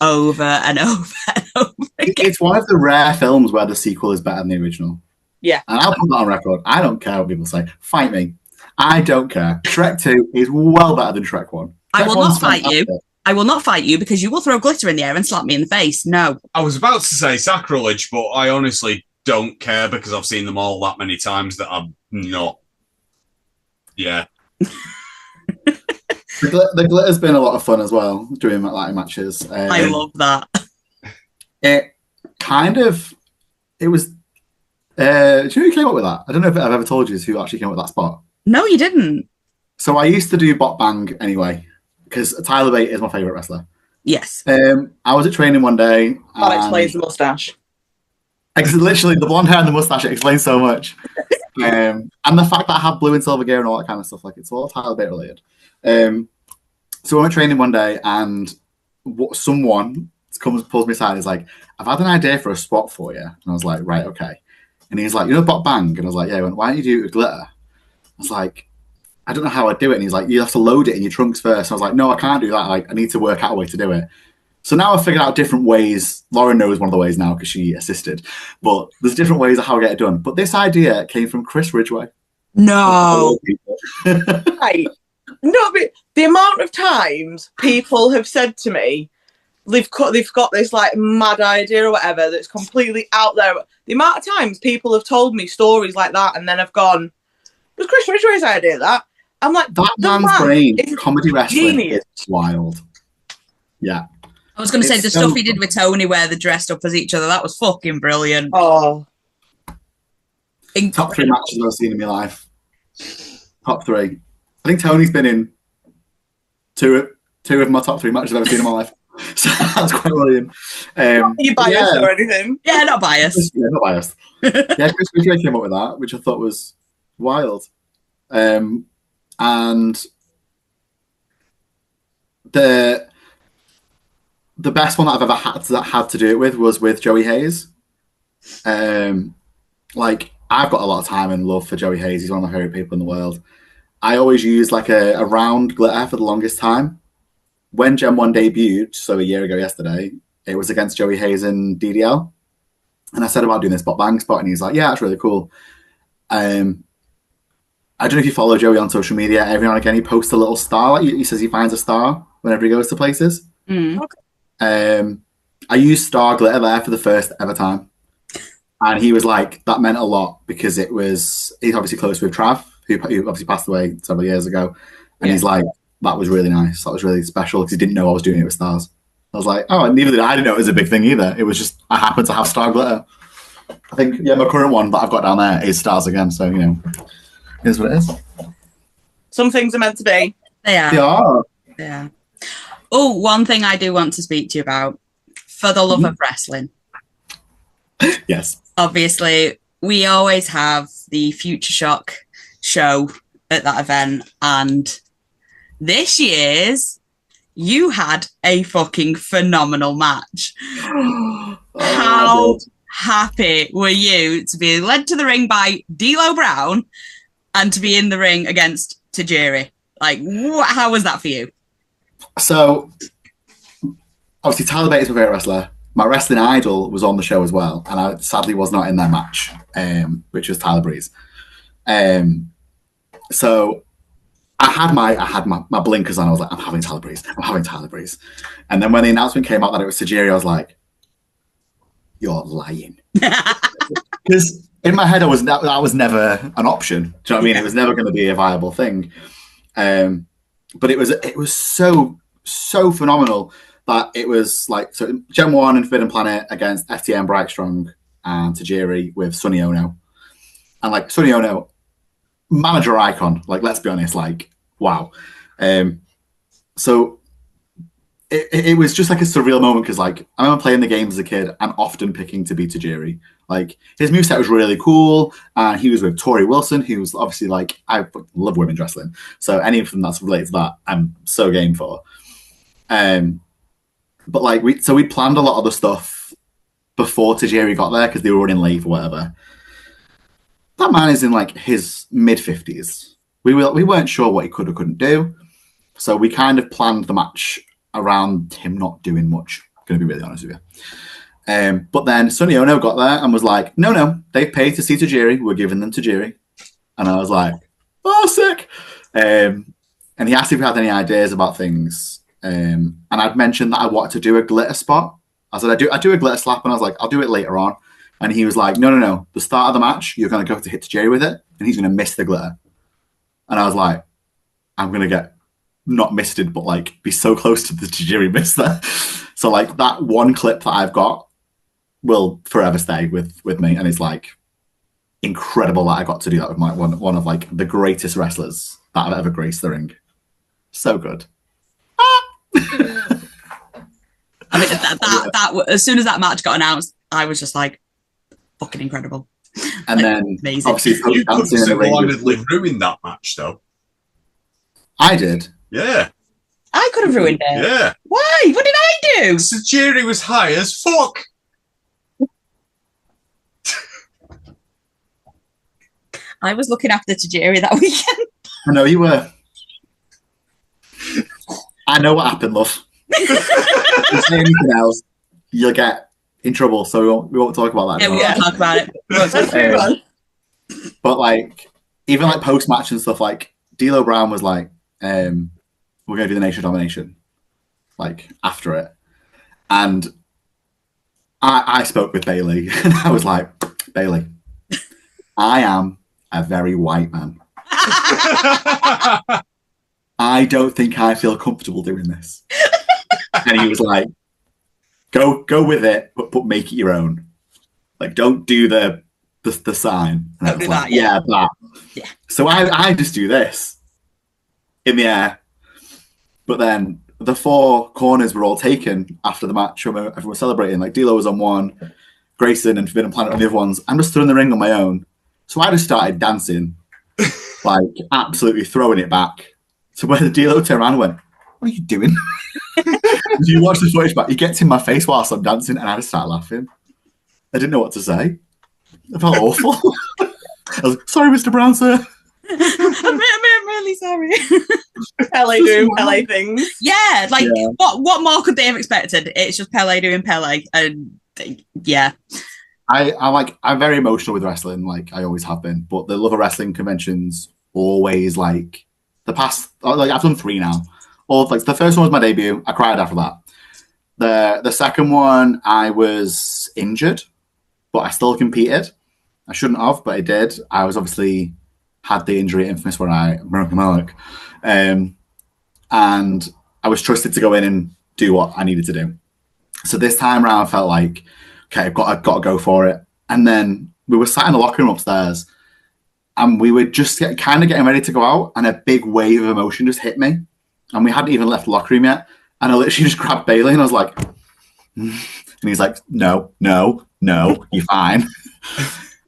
over and over and over again. It's one of the rare films where the sequel is better than the original. Yeah. And I'll put that on record. I don't care what people say. Fight me. I don't care. Shrek 2 is well better than Shrek 1. I will not fight you. I will not fight you because you will throw glitter in the air and slap me in the face. No. I was about to say sacrilege, but I honestly don't care because I've seen them all that many times that I'm not. Yeah. The glitter's been a lot of fun as well during like matches. I love that. It was. Do you know who came up with that? I don't know if I've ever told you who actually came up with that spot. No, you didn't. So I used to do bot bang anyway because Tyler Bate is my favourite wrestler. Yes. I was at training one day. That explains the moustache. Literally, the blonde hair and the moustache, it explains so much. And the fact that I have blue and silver gear and all that kind of stuff, like it's all Tyler Bate related. So I went training one day and someone pulls me aside and is like, I've had an idea for a spot for you. And I was like, right, okay. And he's like, you know bot bang? And I was like, yeah. He went, why don't you do it with glitter? I was like, I don't know how I'd do it. And he's like, you have to load it in your trunks first. And I was like, no, I can't do that. Like, I need to work out a way to do it. So now I've figured out different ways. Lauren knows one of the ways now because she assisted. But there's different ways of how I get it done. But this idea came from Chris Ridgway. No. Right. No, but the amount of times people have said to me, they've got this like mad idea or whatever that's completely out there. The amount of times people have told me stories like that and then I've gone, was Chris Ridgway's idea that? I'm like, that man's brain, comedy wrestling is wild. Yeah. I was going to say the stuff he did with Tony where they dressed up as each other, that was fucking brilliant. Oh. Top 3 matches I've ever seen in my life. Top 3. I think Tony's been in two of my top 3 matches I've ever seen in my life. So that's quite brilliant. Are you biased or anything? Yeah, not biased. Yeah, not biased. Yeah, Chris Ridgway came up with that, which I thought was wild. And the best one that I've ever had to do it with was with Joey Hayes. Like, I've got a lot of time and love for Joey Hayes. He's one of my favorite people in the world. I always use like a round glitter for the longest time. When Gen 1 debuted, so a year ago yesterday, it was against Joey Hayes and DDL. And I said about doing this bot bang spot, and he's like, yeah, that's really cool. I don't know if you follow Joey on social media. Every now and again, he posts a little star. Like, he says he finds a star whenever he goes to places. Mm. I used star glitter there for the first ever time. And he was like, that meant a lot because he's obviously close with Trav, who obviously passed away several years ago. And he's like, that was really nice. That was really special because he didn't know I was doing it with stars. I was like, oh, neither did I. I didn't know it was a big thing either. It was just, I happen to have star glitter. I think, my current one that I've got down there is stars again. So, it is what it is. Some things are meant to be. They are. They are. Yeah. Oh, one thing I do want to speak to you about, for the love of wrestling. Yes. Obviously, we always have the Future Shock show at that event, and this year's you had a fucking phenomenal match. How happy were you to be led to the ring by D'Lo Brown and to be in the ring against Tajiri? Like, how was that for you? So, obviously, Tyler Bate is my favourite wrestler. my wrestling idol was on the show as well, and I sadly was not in their match, which was Tyler Breeze. So I had my blinkers on. I was like, I'm having Tyler Breeze. And then when the announcement came out that it was Tajiri, I was like, you're lying. Because in my head, that was never an option. Do you know what I mean? It was never going to be a viable thing. But it was so phenomenal that it was like, so Gen 1 and Forbidden Planet against FTM, Bright Strong, and Tajiri with Sonny Ono. And like Sonny Ono, manager icon, like, let's be honest, like, wow. So it was just like a surreal moment because, like, I remember playing the games as a kid and often picking to be Tajiri. Like, his moveset was really cool, and he was with Tori Wilson, who was obviously, like, I love women's wrestling, so anything that's related to that, I'm so game for. But like, we planned a lot of the stuff before Tajiri got there because they were running late or whatever. That man is in like his mid-50s. We weren't sure what he could or couldn't do, so we kind of planned the match around him not doing much. I'm going to be really honest with you. But then Sonny Ono got there and was like, no, they paid to see Tajiri. We're giving them Tajiri. And I was like, oh, sick. And he asked if we had any ideas about things. And I'd mentioned that I wanted to do a glitter spot. I said, I do a glitter slap. And I was like, I'll do it later on. And he was like, no. The start of the match, you're going to go to hit Tajiri with it. And he's going to miss the glitter. And I was like, I'm going to get not misted, but like be so close to the Tajiri miss there. So like that one clip that I've got will forever stay with me, and it's like incredible that I got to do that with my one of like the greatest wrestlers that I've ever graced the ring. So good. I mean, that as soon as that match got announced, I was just like, fucking incredible. And then amazing. Obviously you could single-handedly ruin that match, though. I did. Yeah. I could have ruined it. Yeah. Why? What did I do? Tajiri was high as fuck. I was looking after Tajiri that weekend. I know you were. I know what happened, love. If you say anything else, you'll get in trouble, so we won't talk about that. Yeah, we won't talk about it. But like, even like post-match and stuff, like D'Lo Brown was like, we're going to do the Nation Domination, like after it. And I spoke with Bailey, and I was like, Bailey, I am a very white man. I don't think I feel comfortable doing this. And he was like, go with it, but make it your own. Like, don't do the sign. And I was like, that. Yeah. So I just do this in the air. But then the four corners were all taken after the match. Everyone was celebrating. Like, D'Lo was on one, Grayson and Forbidden Planet on the other ones. I'm just throwing the ring on my own. So I just started dancing, like absolutely throwing it back. So when the D'Lo turned around and went, what are you doing? You watch the footage back, he gets in my face whilst I'm dancing, and I just started laughing. I didn't know what to say. I felt awful. I was like, sorry, Mr. Brown, sir. I'm really sorry. Pelé doing Pelé things. Yeah, like what more could they have expected? It's just Pelé doing Pelé, and yeah. I'm very emotional with wrestling, like I always have been. But the Love of Wrestling conventions always like the past. Like I've done 3 now. Or like the first one was my debut. I cried after that. The second one I was injured, but I still competed. I shouldn't have, but I did. I was obviously had the injury at Infamous where I broke my leg, and I was trusted to go in and do what I needed to do. So this time around, I felt like, okay, I've got to go for it. And then we were sat in the locker room upstairs, and we were just kind of getting ready to go out, and a big wave of emotion just hit me. And we hadn't even left the locker room yet. And I literally just grabbed Bailey, and I was like, and he's like, no, you're fine.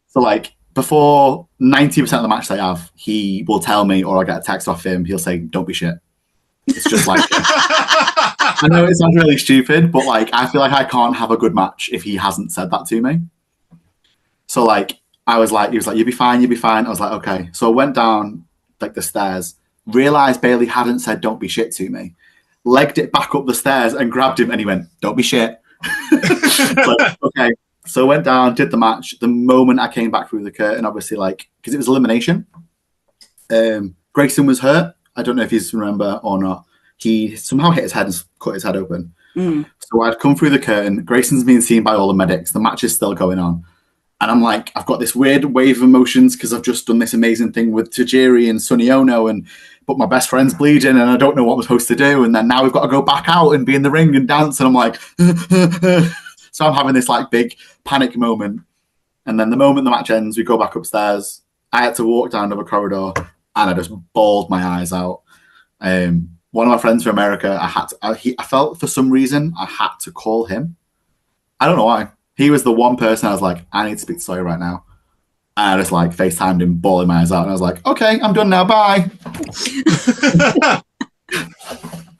So like before 90% of the match they have, he will tell me, or I get a text off him, he'll say, don't be shit. It's just like, I know it sounds really stupid, but like, I feel like I can't have a good match if he hasn't said that to me. So like, he was like, you'll be fine. I was like, okay. So I went down like the stairs, realised Bailey hadn't said don't be shit to me, legged it back up the stairs and grabbed him, and he went, don't be shit. Like, okay. So I went down, did the match. The moment I came back through the curtain, obviously, like, because it was elimination, Grayson was hurt. I don't know if you remember or not. He somehow hit his head and cut his head open. So I'd come through the curtain. Grayson's being seen by all the medics. The match is still going on. And I'm like, I've got this weird wave of emotions because I've just done this amazing thing with Tajiri and Sonny Ono, but my best friend's bleeding and I don't know what I'm supposed to do. And then now we've got to go back out and be in the ring and dance. And I'm like, so I'm having this like big panic moment. And then the moment the match ends, we go back upstairs. I had to walk down another corridor and I just bawled my eyes out. One of my friends from America, I felt for some reason I had to call him. I don't know why. He was the one person I was like, I need to speak to Sawyer right now. And I just like FaceTimed him, bawling my eyes out. And I was like, okay, I'm done now. Bye.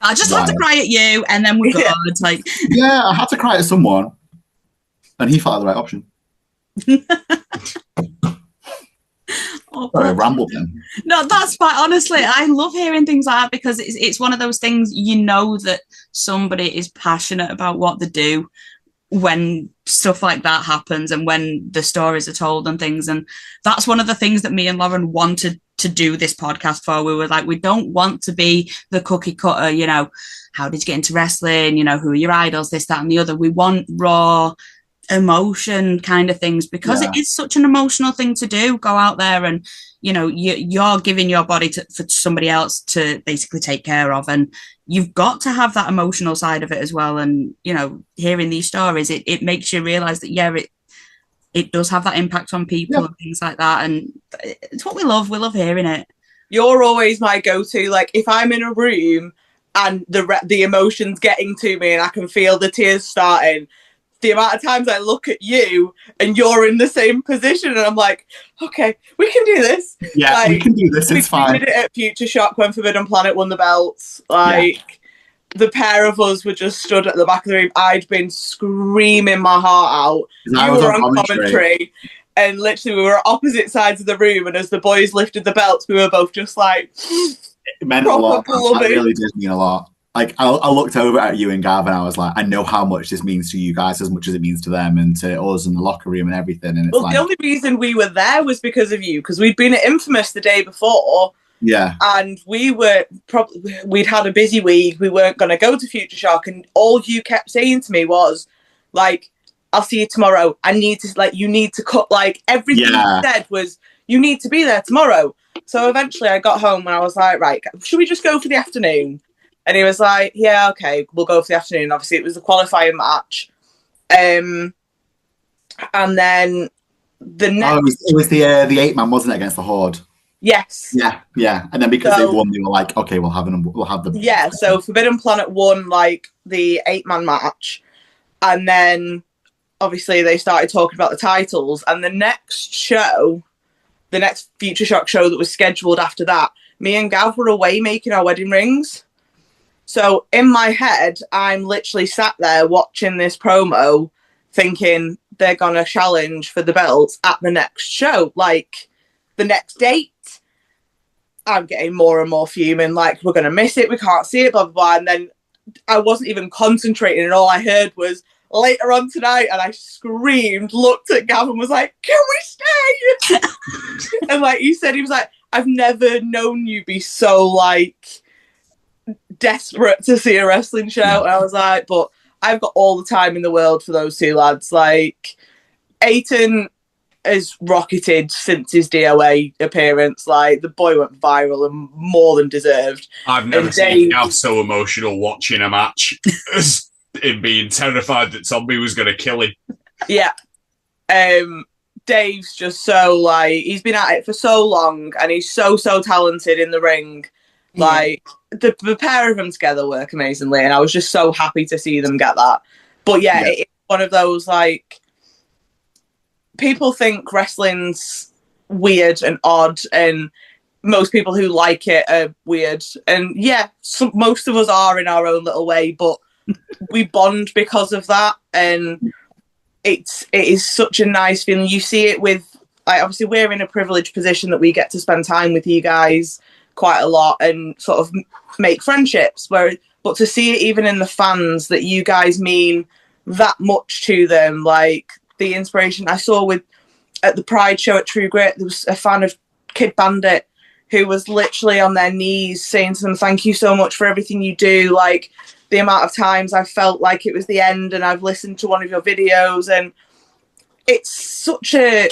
I just had to cry at you and then we're good. Like, yeah, I had to cry at someone. And he felt like the right option. Sorry, I rambled then. No, that's fine. Honestly, I love hearing things like that because it's one of those things, you know, that somebody is passionate about what they do when stuff like that happens and when the stories are told and things. And that's one of the things that me and Lauren wanted to do this podcast for. We were like, we don't want to be the cookie cutter, you know, how did you get into wrestling? You know, who are your idols, this, that, and the other. We want raw emotion kind of things because it is such an emotional thing to do. Go out there and, you know, you're giving your body for somebody else to basically take care of, and you've got to have that emotional side of it as well. And, you know, hearing these stories, it makes you realize that it does have that impact on people and things like that, and it's what we love hearing it. You're always my go-to. Like, if I'm in a room and the emotions getting to me and I can feel the tears starting, the amount of times I look at you and you're in the same position and I'm like, okay, we can do this. Yeah, like, we can do this. It's fine. We did it at Future Shock when Forbidden Planet won the belts. Like, the pair of us were just stood at the back of the room. I'd been screaming my heart out. You were on commentary. And literally we were opposite sides of the room, and as the boys lifted the belts, we were both just like, it meant a lot. That really did mean a lot. Like, I looked over at you and Gav and I was like, I know how much this means to you guys as much as it means to them and to us in the locker room and everything. And it's the only reason we were there was because of you, because we'd been at Infamous the day before. Yeah. And we'd had a busy week. We weren't going to go to Future Shock. And all you kept saying to me was, like, I'll see you tomorrow. You need to cut, like, everything you said was, you need to be there tomorrow. So eventually I got home and I was like, right, should we just go for the afternoon? And he was like, yeah, okay, we'll go for the afternoon. Obviously, it was the qualifying match. And then the next... it was the 8-man, wasn't it, against the Horde? Yes. Yeah. And then because they won, they were like, okay, we'll have the... Yeah, so Forbidden Planet won, like, the 8-man match. And then, obviously, they started talking about the titles. And the next Future Shock show that was scheduled after that, me and Gav were away making our wedding rings. So in my head, I'm literally sat there watching this promo thinking they're going to challenge for the belts at the next show, like the next date. I'm getting more and more fuming, like, we're going to miss it, we can't see it, blah, blah, blah. And then I wasn't even concentrating, and all I heard was later on tonight, and I screamed, looked at Gavin, and was like, can we stay? And like he said, he was like, I've never known you be so, like, desperate to see a wrestling show. And I was like, but I've got all the time in the world for those two lads. Like, Aiton has rocketed since his DOA appearance. Like, the boy went viral and more than deserved. I've never seen Gav so emotional watching a match as him being terrified that Zombie was going to kill him. Yeah. Dave's just so, like, he's been at it for so long and he's so talented in the ring. Like, the pair of them together work amazingly, and I was just so happy to see them get that. But it's one of those, like, people think wrestling's weird and odd, and most people who like it are weird. And most of us are in our own little way, but we bond because of that, and it is such a nice feeling. You see it with, like, obviously we're in a privileged position that we get to spend time with you guys quite a lot and sort of make friendships, but to see it even in the fans that you guys mean that much to them. Like the inspiration I saw at the Pride show at True Grit, there was a fan of Kid Bandit who was literally on their knees saying to them, thank you so much for everything you do. Like the amount of times I've felt like it was the end and I've listened to one of your videos, and it's such a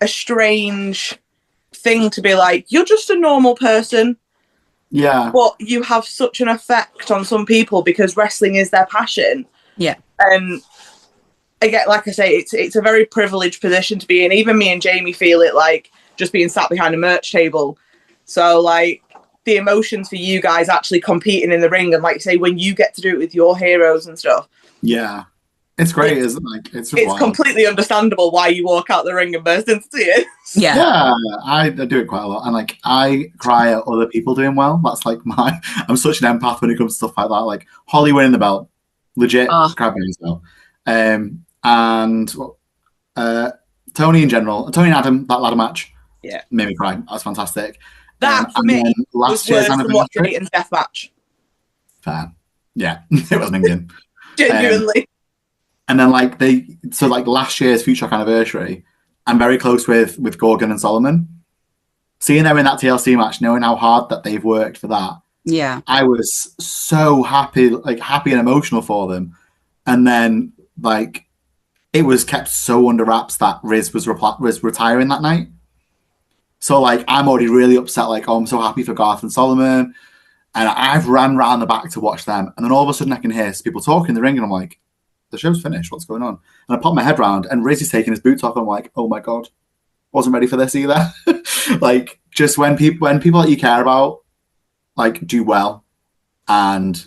strange thing to be like, you're just a normal person. Yeah. But you have such an effect on some people because wrestling is their passion. Yeah. And again, like I say, it's a very privileged position to be in. Even me and Jamie feel it, like just being sat behind a merch table. So like the emotions for you guys actually competing in the ring, and like you say, when you get to do it with your heroes and stuff. Yeah. It's great, isn't it? Like, it's wild. Completely understandable why you walk out the ring and burst into tears. Yeah. I do it quite a lot. And like I cry at other people doing well. That's like I'm such an empath when it comes to stuff like that. Like Holly winning the belt. Legit crying as well. And Tony in general, Tony and Adam, that ladder match, made me cry. That's fantastic. That for me last was year's worse than watching Eaton's death match. Fair. Yeah, it was minging. Genuinely. And then last year's Future Shock anniversary, I'm very close with Gorgon and Solomon. Seeing them in that TLC match, knowing how hard that they've worked for that. Yeah. I was so happy and emotional for them. And then it was kept so under wraps that Riz was retiring that night. So I'm already really upset. I'm so happy for Garth and Solomon. And I've ran round the back to watch them. And then all of a sudden I can hear people talking in the ring and I'm like, the show's finished. What's going on? And I pop my head round and Riz is taking his boots off. And I'm like, oh my God, wasn't ready for this either. Just when people that you care about, do well and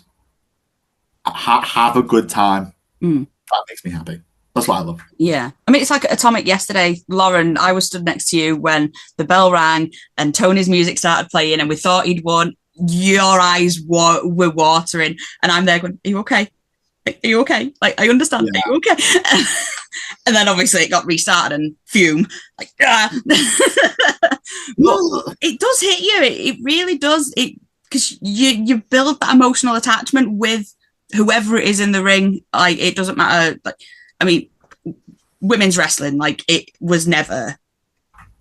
have a good time. That makes me happy. That's what I love. Yeah. I mean, it's like at Atomic yesterday, Lauren, I was stood next to you when the bell rang and Tony's music started playing and we thought he'd won. Your eyes were watering. And I'm there going, are you okay? Are you okay? I understand. Yeah. Are you okay? And then obviously it got restarted and fume. But it does hit you. It really does. Because you build that emotional attachment with whoever it is in the ring. It doesn't matter. Women's wrestling, it was never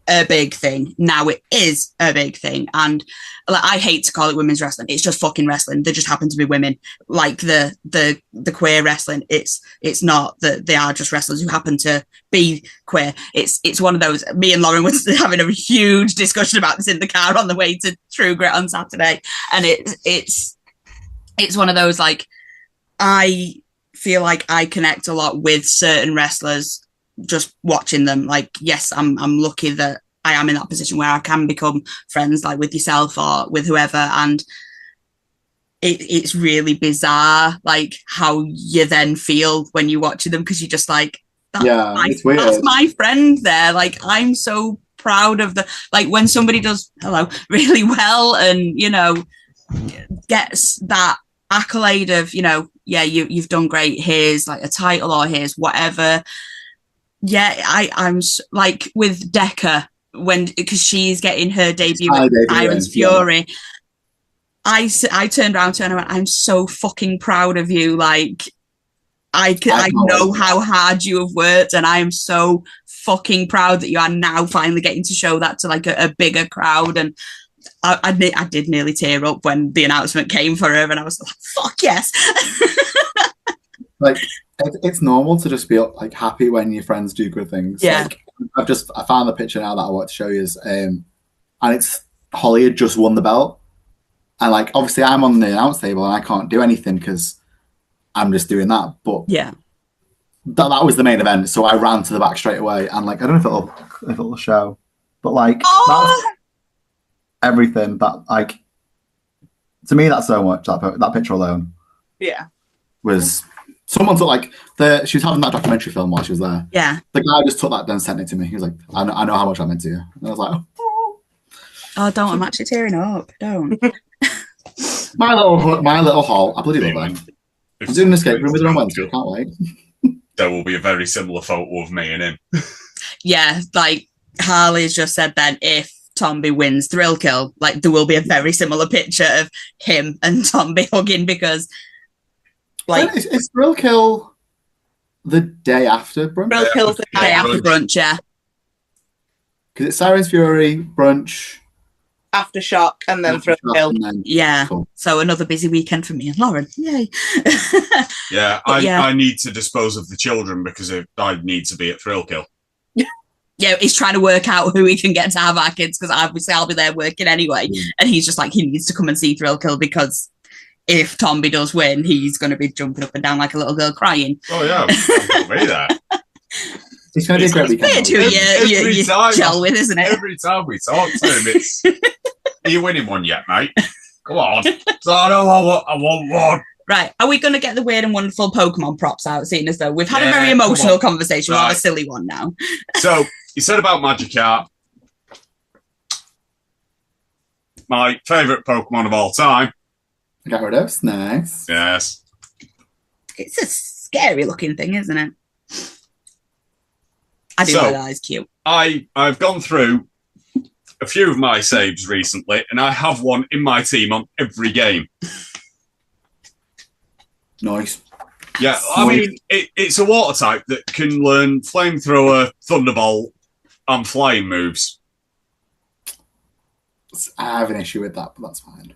a big thing. Now it is a big thing. And I hate to call it women's wrestling. It's just fucking wrestling. They just happen to be women. The queer wrestling, it's not that they are just wrestlers who happen to be queer. It's one of those. Me and Lauren was having a huge discussion about this in the car on the way to True Grit on Saturday. And it's one of those, I feel like I connect a lot with certain wrestlers just watching them. Yes, I'm lucky that I am in that position where I can become friends with yourself or with whoever, and it's really bizarre how you then feel when you're watching them, because you're just it's weird. That's my friend there. I'm so proud of when somebody does really well and gets that accolade of you've done great, here's a title or here's whatever. I'm with Decca because she's getting her debut with Iron's Fury. I turned around to her and I went, I'm so fucking proud of you. I know how hard you have worked, and I am so fucking proud that you are now finally getting to show that to a bigger crowd. And I did nearly tear up when the announcement came for her, and I was like, fuck yes. It's normal to just be happy when your friends do good things. Yeah. I found the picture now that I want to show you, and it's Holly had just won the belt, and obviously I'm on the announce table and I can't do anything because I'm just doing that. But yeah, that was the main event, so I ran to the back straight away, and I don't know if it'll show, but that's everything that to me that's so much. That picture alone, was. Someone took she was having that documentary film while she was there. Yeah. The guy just took that and sent it to me. He was like, I know how much I meant to you. And I was like, oh, don't. I'm actually tearing up. Don't. my little haul. I bloody love them. I'm doing an escape room with her on Wednesday. I can't wait. There will be a very similar photo of me and him. Yeah, Harley's just said then, if Tomby wins Thrill Kill, there will be a very similar picture of him and Tomby hugging, because is Thrill Kill the day after brunch. Thrill Kill's the Day day after brunch, yeah. Because it's Siren's Fury, brunch, Aftershock, and then Thrill Aftershock, Kill. and then Yeah. cool. So another busy weekend for me and Lauren. Yay. Yeah, But yeah. I need to dispose of the children because I need to be at Thrill Kill. Yeah, he's trying to work out who he can get to have our kids because obviously I'll be there working anyway. And he's just like, he needs to come and see Thrill Kill because if Tomby does win, he's going to be jumping up and down like a little girl crying. Oh, yeah, I'm going to be there. It's going to be a great Weird weekend. who Every you time- gel with, isn't it? Every time we talk to him, it's, are you winning one yet, mate? Come on. So I want one. Right, are we going to get the weird and wonderful Pokemon props out, seeing as though we've had a Yeah, very come emotional on. conversation, we'll have a Right. silly one now. So, you said about Magikarp. My favourite Pokemon of all time. Gyarados, nice. Yes. It's a scary looking thing, isn't it? I do So- like that, it's cute. I've gone through a few of my saves recently, and I have one in my team on every game. Nice. Yeah, I mean, it's a water type that can learn Flamethrower, Thunderbolt, and Flying moves. I have an issue with that, but that's fine.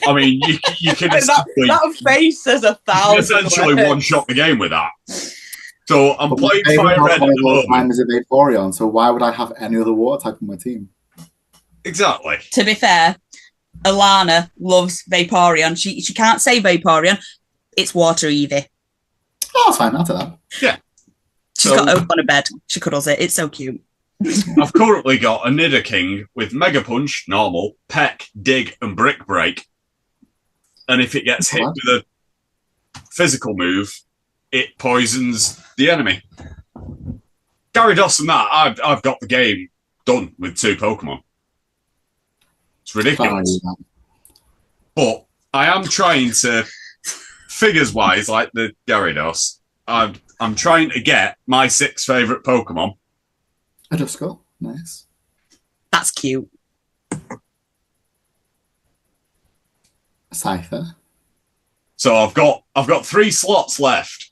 I mean, you can That face says 1,000 essentially words. one-shot the game with that. So I'm But my playing favourite Fire Red at Pokemon the of all time moment. is a Vaporeon, so why would I have any other water type on my team? Exactly. To be fair, Alana loves Vaporeon. She can't say Vaporeon. It's Water Eevee. Oh, that's fine. I'll take that. She's So- got Oak on a bed. She cuddles it. It's so cute. I've currently got a Nidoking with Mega Punch, normal, Peck, Dig, and Brick Break. And if it gets hit with a physical move, it poisons the enemy. Gyarados and that, I've got the game done with 2 Pokemon. It's Can't argue ridiculous. with that. But I am trying to, figures-wise, like the Gyarados, I'm trying to get my 6 favourite Pokemon. A Duskull, nice. That's cute. A Scyther. So I've got 3 slots left,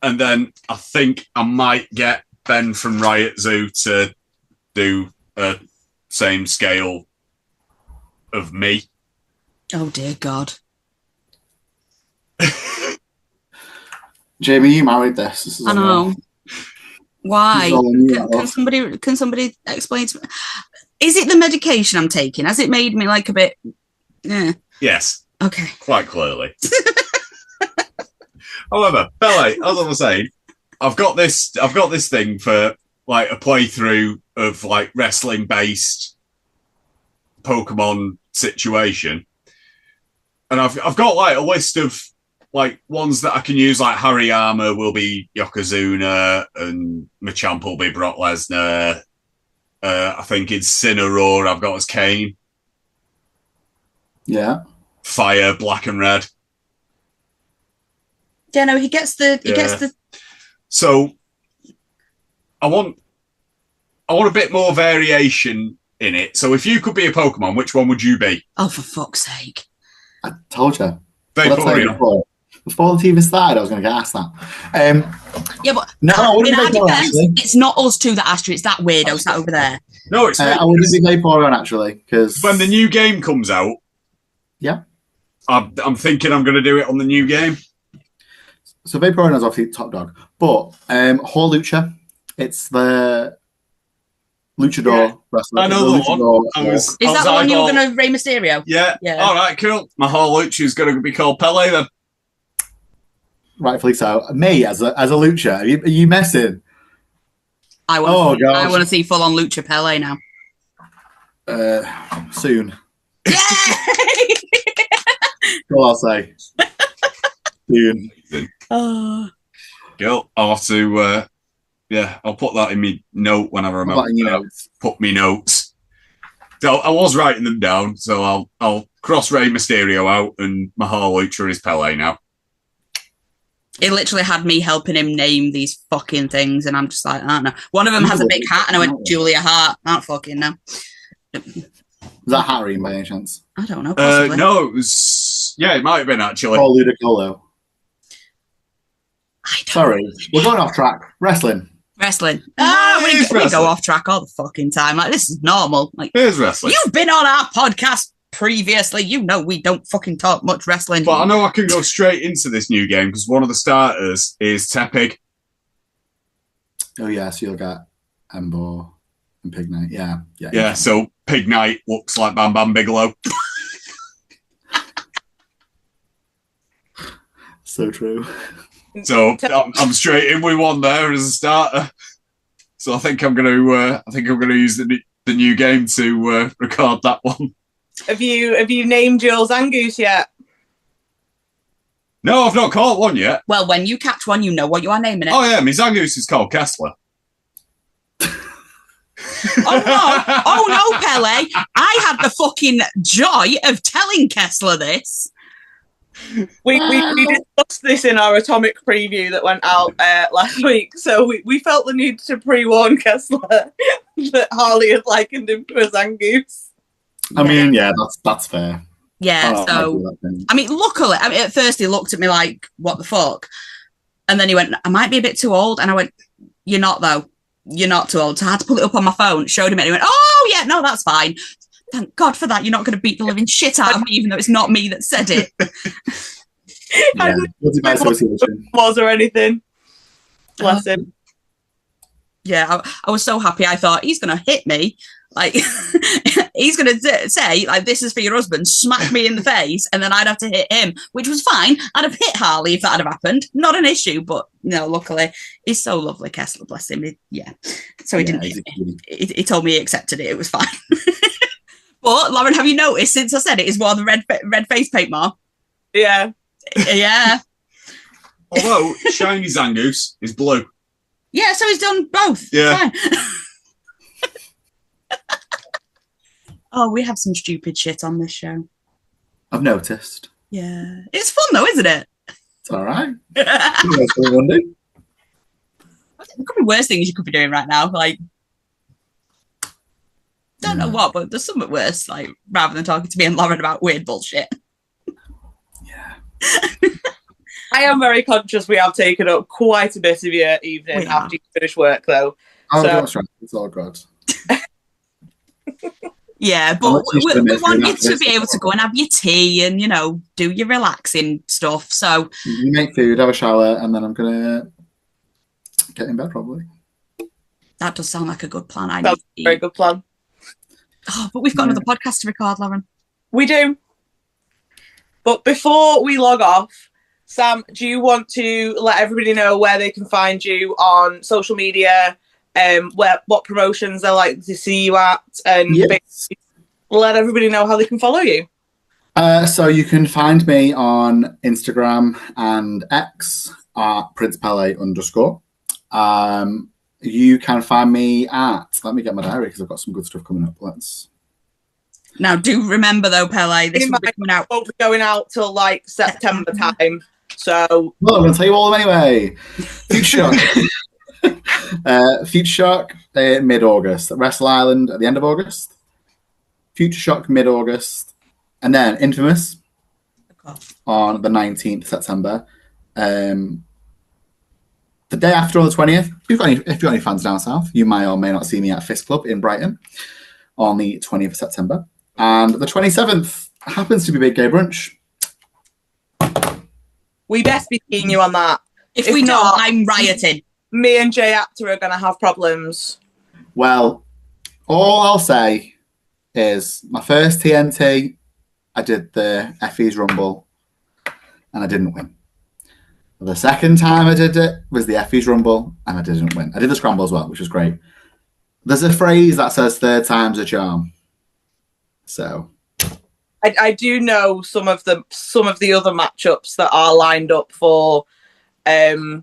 and then I think I might get Ben from Riot Zoo to do a same scale of me. Oh dear God. Jamie, you married this. This is I know. Why? This is all on you, Can love. somebody explain to me? Is it the medication I'm taking? Has it made me like a bit? Yes, Okay. quite clearly. However, Pelé, as I was saying, I've got this thing for like a playthrough of like wrestling based Pokemon situation, and I've got like a list of like ones that I can use. Like Hariyama will be Yokozuna, and Machamp will be Brock Lesnar. I think Incineroar I've got as Kane. Yeah. Fire, Black and Red. Yeah, no, he gets the. So I want a bit more variation in it. So if you could be a Pokemon, which one would you be? Oh, for fuck's sake! I told you. But I'll tell you Vaporeon. before the TV started, I was going to get asked that. Yeah, but No, I wouldn't in our be Vaporeon, defense, actually. it's not us two that asked you. It's that weirdo sat over there. No, it's I wouldn't be Vaporeon, actually, because... when the new game comes out. Yeah. I'm thinking I'm going to do it on the new game. So Vaporeon is obviously top dog. But Horlucha, it's the luchador wrestler. I know the one. Is that the one you were going to Rey Mysterio? Yeah. Yeah. All right, cool. My whole Lucha is going to be called Pelé then. Rightfully so. Me, as a lucha, are you messing? I Oh, gosh. want to see full on Lucha Pelé now. Soon. Yay! All I'll say. Soon. Oh. Cool. I'll have to, I'll put that in my note when I remember. Put that in your notes. Put me notes. So I was writing them down, so I'll cross Rey Mysterio out, and Mahal Lucha is Pelé now. It literally had me helping him name these fucking things, and I'm just like, I don't know. One of them has a big hat, and I went, Julia Hart. I don't fucking know. Is that Harry by any chance? I don't know. Possibly. No, it was. Yeah, it might have been actually. Or Ludicolo? Sorry, we're going off track. Wrestling. Wrestling. It is We wrestling. go off track all the fucking time. Like, this is normal. Like, Here's wrestling. you've been on our podcast previously. You know we don't fucking talk much wrestling. But I know I can go straight into this new game because one of the starters is Tepig. Oh yeah, so you'll get Embo and Pig Knight. Yeah. Yeah, so Pig Knight looks like Bam Bam Bigelow. So true. So I'm straight in with one there as a starter. So I think I'm going to use the new game to record that one. Have you named your Zangoose yet? No, I've not caught one yet. Well, when you catch one, you know what you are naming it. Oh yeah, my Zangoose is called Kessler. Oh no, Pelé! I had the fucking joy of telling Kessler this. We discussed this in our atomic preview that went out last week, so we felt the need to pre-warn Kessler that Harley had likened him to a Zangoose. I mean, yeah, that's fair. Yeah, I mean, luckily, at first he looked at me like, what the fuck? And then he went, I might be a bit too old. And I went, you're not, though. You're not too old. So I had to pull it up on my phone, showed him it, and he went, oh, yeah, no, that's fine. Thank God for that. You're not going to beat the living shit out of me, even though it's not me that said it. Yeah, was or anything. Bless him. Yeah, I was so happy. I thought, he's going to hit me. Like, he's going to say, like, this is for your husband, smack me in the face, and then I'd have to hit him, which was fine. I'd have hit Harley if that had happened. Not an issue, but, no, luckily, he's so lovely, Kessler, bless him. So he didn't hit me. He told me he accepted it. It was fine. But, Lauren, have you noticed, since I said it, is more the red face paint more? Yeah. Yeah. Although, Shiny Zangoose is blue. Yeah, so he's done both. Yeah. Oh, we have some stupid shit on this show. I've noticed. Yeah. It's fun though, isn't it? It's all right. There could be worse things you could be doing right now. Like, don't know what, but there's something worse, like, rather than talking to me and Lauren about weird bullshit. Yeah. I am very conscious we have taken up quite a bit of your evening after you finish work, though. Oh, that's right. It's all good. Yeah, but we want you to be able to go and have your tea and, you know, do your relaxing stuff. So you make food, have a shower, and then I'm going to get in bed probably. That does sound like a good plan. That's a very good plan. Oh, but we've got another podcast to record, Lauren. We do. But before we log off, Sam, do you want to let everybody know where they can find you on social media, what promotions they like to see you at, and let everybody know how they can follow you? So you can find me on Instagram and X at PrincePelé_. You can find me at, let me get my diary because I've got some good stuff coming up. Now, do remember though, Pelé, this will be coming out. Won't be going out till like September time. So, well, I'm going to tell you all anyway. Future Shock. Future Shock mid-August. Wrestle Island at the end of August. Future Shock mid-August. And then Infamous on the 19th of September. The day after, on the 20th, if you've got any fans down south, you may or may not see me at Fist Club in Brighton on the 20th of September. And the 27th happens to be Big Gay Brunch. We best be seeing you on that. If we don't, I'm rioting. Me and Jay Actor are going to have problems. Well, all I'll say is my first TNT, I did the Effie's Rumble, and I didn't win. The second time I did it was the Effie's Rumble, and I didn't win. I did the Scramble as well, which was great. There's a phrase that says third time's a charm. So I do know some of the other matchups that are lined up for Big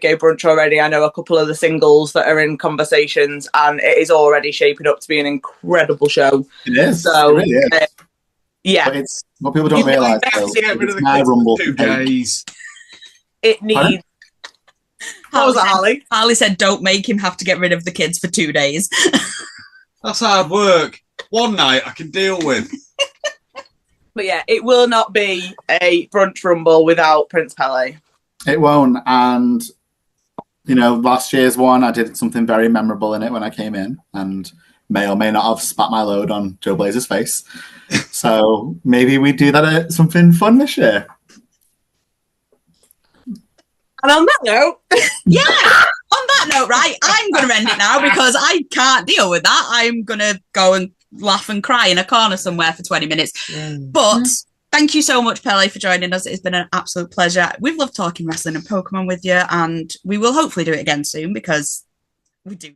Gay Brunch already. I know a couple of the singles that are in conversations, and it is already shaping up to be an incredible show. It is. So, it really is. Yeah. But it's what people don't realise. Get rid of the kids Rumble for 2 days. It needs. What was that, Harley? Harley said, "Don't make him have to get rid of the kids for 2 days." That's hard work. One night I can deal with. But yeah, it will not be a brunch rumble without Prince Pelé. It won't. And, you know, last year's one, I did something very memorable in it when I came in and may or may not have spat my load on Joe Blazer's face. So maybe we do that at something fun this year. And on that note, Yeah. On that note, right, I'm going to end it now because I can't deal with that. I'm going to go and laugh and cry in a corner somewhere for 20 minutes. But thank you so much, Pelé, for joining us. It's been an absolute pleasure. We've loved talking wrestling and Pokemon with you, and we will hopefully do it again soon because we do.